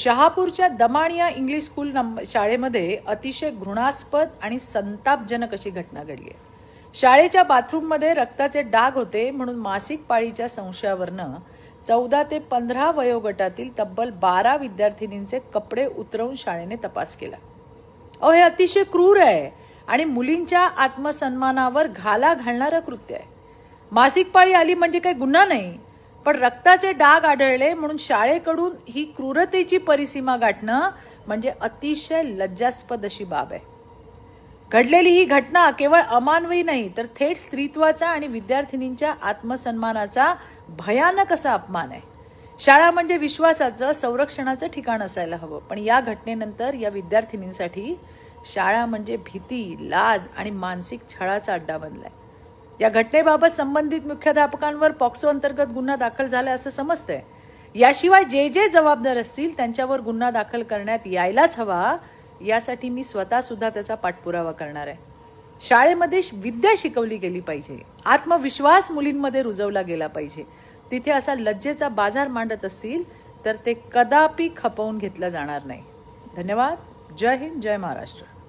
शहापूरच्या दमाणिया English school शाळेमध्ये अतिशय घृणास्पद आणि संतापजनक अशी घटना घडली आहे. शाळेच्या बाथरूममध्ये रक्ताचे डाग होते म्हणून मासिक पाळीच्या संशयावरनं 14 ते 15 वयोगटातील तब्बल 12 विद्यार्थिनींचे कपडे उतरवून शाळेने तपास केला. हे अतिशय क्रूर आहे आणि मुलींच्या आत्मसन्मानावर घाला घालणारं कृत्य आहे. मासिक पाळी आली म्हणजे काही गुन्हा नाही, पण रक्ताचे डाग आढळले म्हणून शाळेकडून ही क्रूरतेची परिसीमा गाठणं म्हणजे अतिशय लज्जास्पद अशी बाब आहे. घडलेली ही घटना केवळ अमानवी नाही तर थेट स्त्रीत्वाचा आणि विद्यार्थिनींच्या आत्मसन्मानाचा भयानक असा अपमान आहे. शाळा म्हणजे विश्वासाचं, संरक्षणाचं ठिकाण असायला हवं, पण या घटनेनंतर या विद्यार्थिनींसाठी शाळा म्हणजे भीती, लाज आणि मानसिक छळाचा अड्डा बनलाय. या घटनेबाबत संबंधित मुख्याध्यापकांवर पॉक्सो अंतर्गत गुन्हा दाखल झाला असं समजतंय. याशिवाय जे जे जबाबदार असतील त्यांच्यावर गुन्हा दाखल करण्यात यायलाच हवा, यासाठी मी स्वतः सुद्धा त्याचा पाठपुरावा करणार आहे. शाळेमध्ये विद्या शिकवली गेली पाहिजे, आत्मविश्वास मुलींमध्ये रुजवला गेला पाहिजे. तिथे असा लज्जेचा बाजार मांडत असतील तर ते कदापि खपवून घेतलं जाणार नाही. धन्यवाद. जय हिंद, जय महाराष्ट्र.